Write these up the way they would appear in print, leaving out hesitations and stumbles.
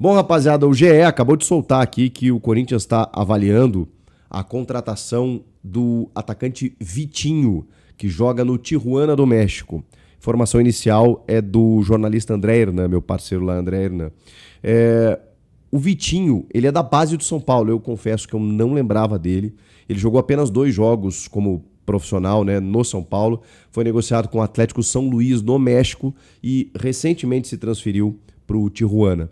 Bom, rapaziada, o GE acabou de soltar aqui que o Corinthians está avaliando a contratação do atacante Vitinho, que joga no Tijuana do México. Informação inicial é do jornalista André Hernan, meu parceiro lá, André Hernan. O Vitinho, ele é da base do São Paulo, eu confesso que eu não lembrava dele. Ele jogou apenas 2 jogos como profissional, né, no São Paulo. Foi negociado com o Atlético São Luís no México e recentemente se transferiu para o Tijuana.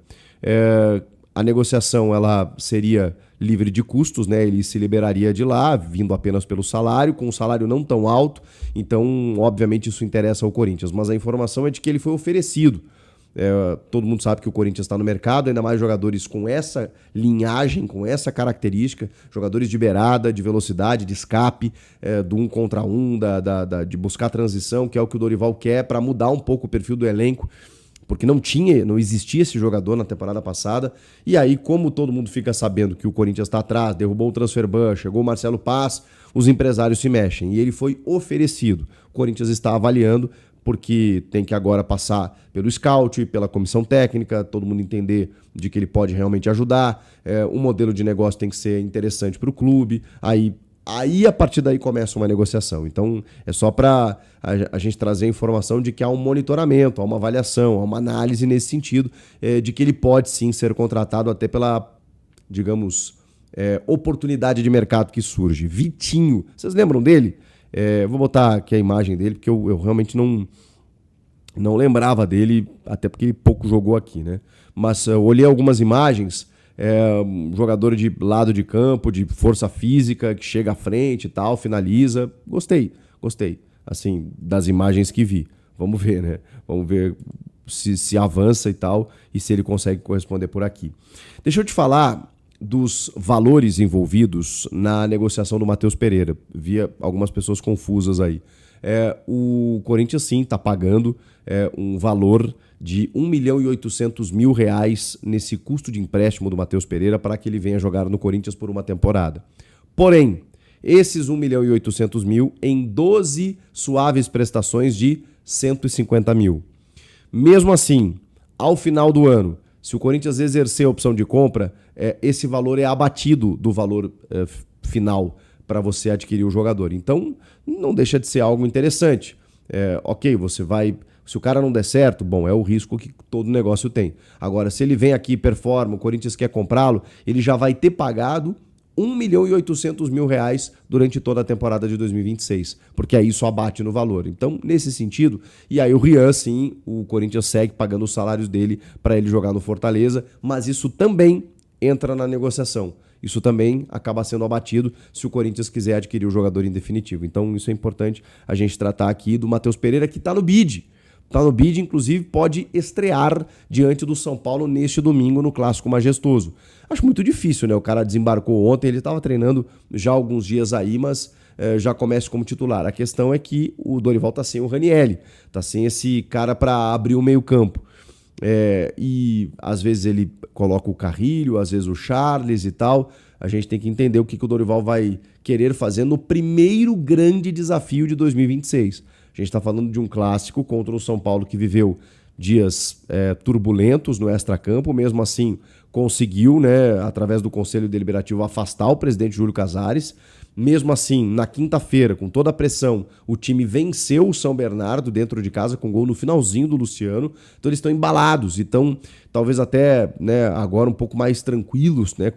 A negociação ela seria livre de custos, né? Ele se liberaria de lá, vindo apenas pelo salário, com um salário não tão alto, então obviamente isso interessa ao Corinthians, mas a informação é de que ele foi oferecido. Todo mundo sabe que o Corinthians está no mercado, ainda mais jogadores com essa linhagem, com essa característica, jogadores de beirada, de velocidade, de escape, do 1 contra 1, de buscar transição, que é o que o Dorival quer para mudar um pouco o perfil do elenco, porque não existia esse jogador na temporada passada, e aí, como todo mundo fica sabendo que o Corinthians está atrás, derrubou o transfer ban, chegou o Marcelo Paz, os empresários se mexem, e ele foi oferecido. O Corinthians está avaliando, porque tem que agora passar pelo scout, pela comissão técnica, todo mundo entender de que ele pode realmente ajudar, o modelo de negócio tem que ser interessante para o clube, Aí, a partir daí, começa uma negociação. Então, é só para a gente trazer a informação de que há um monitoramento, há uma avaliação, há uma análise nesse sentido, de que ele pode sim ser contratado até pela, digamos, oportunidade de mercado que surge. Vitinho, vocês lembram dele? Vou botar aqui a imagem dele, porque eu realmente não lembrava dele, até porque ele pouco jogou aqui, né? Mas eu olhei algumas imagens. Um jogador de lado de campo, de força física, que chega à frente e tal, finaliza. Gostei, assim, das imagens que vi. Vamos ver, né? Vamos ver se avança e tal, e se ele consegue corresponder por aqui. Deixa eu te falar dos valores envolvidos na negociação do Matheus Pereira. Via algumas pessoas confusas aí. O Corinthians, sim, está pagando um valor de R$1.800.000 nesse custo de empréstimo do Matheus Pereira para que ele venha jogar no Corinthians por uma temporada. Porém, esses R$1.800.000 em 12 suaves prestações de R$150.000. Mesmo assim, ao final do ano, se o Corinthians exercer a opção de compra, esse valor é abatido do valor final para você adquirir o jogador. Então, não deixa de ser algo interessante. Ok, você vai... Se o cara não der certo, bom, é o risco que todo negócio tem. Agora, se ele vem aqui e performa, o Corinthians quer comprá-lo, ele já vai ter pagado R$1.800.000 durante toda a temporada de 2026, porque aí isso abate no valor. Então, nesse sentido, e aí o Rian, sim, o Corinthians segue pagando os salários dele para ele jogar no Fortaleza, mas isso também entra na negociação. Isso também acaba sendo abatido se o Corinthians quiser adquirir o jogador em definitivo. Então, isso é importante a gente tratar aqui do Matheus Pereira, que está no bid. Está no bid, inclusive pode estrear diante do São Paulo neste domingo no Clássico Majestoso. Acho muito difícil, né? O cara desembarcou ontem, ele estava treinando já há alguns dias aí, mas já começa como titular. A questão é que o Dorival está sem o Ranieri, está sem esse cara para abrir o meio campo. E às vezes ele coloca o Carrilho, às vezes o Charles e tal. A gente tem que entender o que o Dorival vai querer fazer no primeiro grande desafio de 2026. A gente está falando de um clássico contra o São Paulo que viveu dias turbulentos no extracampo, mesmo assim conseguiu, né, através do Conselho Deliberativo, afastar o presidente Júlio Casares. Mesmo assim, na quinta-feira, com toda a pressão, o time venceu o São Bernardo dentro de casa com gol no finalzinho do Luciano. Então eles estão embalados e estão talvez até, né, agora um pouco mais tranquilos, né,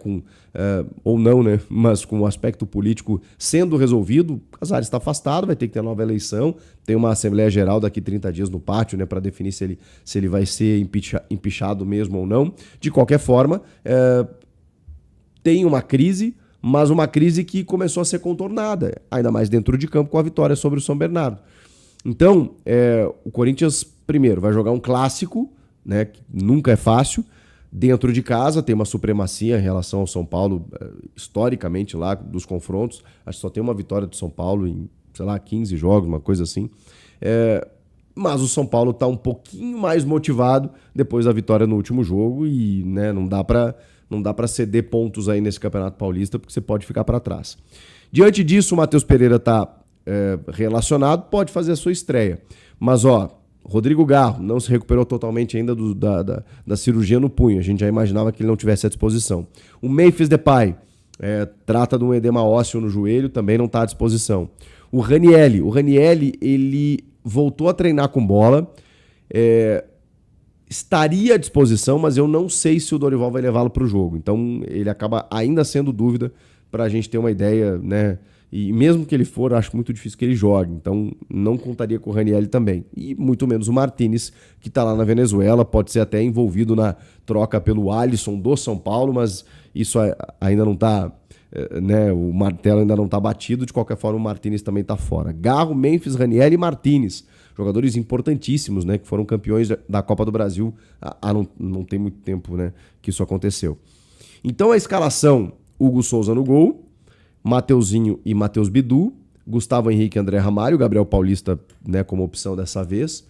ou não, né, mas com o aspecto político sendo resolvido. O Casares está afastado, vai ter que ter nova eleição. Tem uma Assembleia Geral daqui 30 dias no pátio, né, para definir se ele vai ser empichado mesmo ou não. De qualquer forma, tem uma crise, mas uma crise que começou a ser contornada, ainda mais dentro de campo com a vitória sobre o São Bernardo. Então, o Corinthians, primeiro, vai jogar um clássico, né, que nunca é fácil, dentro de casa, tem uma supremacia em relação ao São Paulo, historicamente lá, dos confrontos. Acho que só tem uma vitória do São Paulo em, 15 jogos, uma coisa assim. Mas o São Paulo está um pouquinho mais motivado depois da vitória no último jogo e, né, não dá para ceder pontos aí nesse Campeonato Paulista, porque você pode ficar para trás. Diante disso, o Matheus Pereira está relacionado, pode fazer a sua estreia. Mas, Rodrigo Garro não se recuperou totalmente ainda da cirurgia no punho. A gente já imaginava que ele não tivesse à disposição. O Memphis Depay trata de um edema ósseo no joelho, também não está à disposição. O Ranieri, ele voltou a treinar com bola, estaria à disposição, mas eu não sei se o Dorival vai levá-lo para o jogo. Então ele acaba ainda sendo dúvida para a gente ter uma ideia, né? E mesmo que ele for, acho muito difícil que ele jogue. Então não contaria com o Ranieri também. E muito menos o Martínez, que está lá na Venezuela, pode ser até envolvido na troca pelo Alisson do São Paulo, mas isso ainda não está, né? O martelo ainda não está batido. De qualquer forma, o Martínez também está fora. Garro, Memphis, Ranieri e Martínez. Jogadores importantíssimos, né? Que foram campeões da Copa do Brasil. Não tem muito tempo, né, que isso aconteceu. Então a escalação: Hugo Souza no gol, Mateuzinho e Matheus Bidu, Gustavo Henrique e André Ramalho, Gabriel Paulista, né, como opção dessa vez.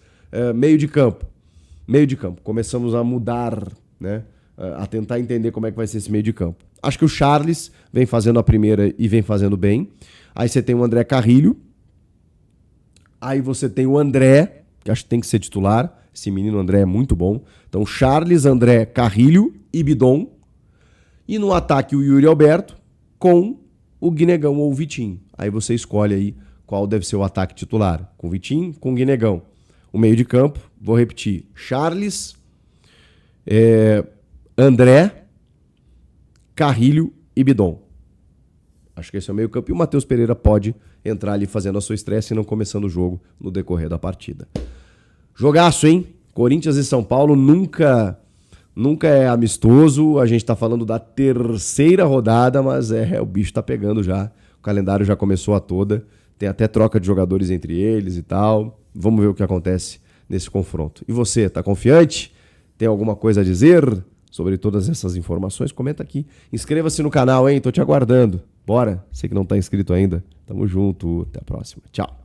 Meio de campo. Começamos a mudar, né, a tentar entender como é que vai ser esse meio de campo. Acho que o Charles vem fazendo a primeira e vem fazendo bem. Aí você tem o André Carrilho. Aí você tem o André, que acho que tem que ser titular. Esse menino André é muito bom. Então Charles, André, Carrilho e Bidon. E no ataque o Yuri Alberto com o Guinegão ou o Vitinho. Aí você escolhe aí qual deve ser o ataque titular. Com o Vitinho, com o Guinegão. O meio de campo, vou repetir. Charles, André, Carrilho e Bidon. Acho que esse é o meio campo. E o Matheus Pereira pode entrar ali fazendo a sua estreia, se não começando o jogo no decorrer da partida. Jogaço, hein? Corinthians e São Paulo nunca é amistoso. A gente tá falando da terceira rodada, mas o bicho tá pegando já. O calendário já começou a toda. Tem até troca de jogadores entre eles e tal. Vamos ver o que acontece nesse confronto. E você, tá confiante? Tem alguma coisa a dizer sobre todas essas informações? Comenta aqui. Inscreva-se no canal, hein? Tô te aguardando. Bora? Você que não tá inscrito ainda. Tamo junto. Até a próxima. Tchau.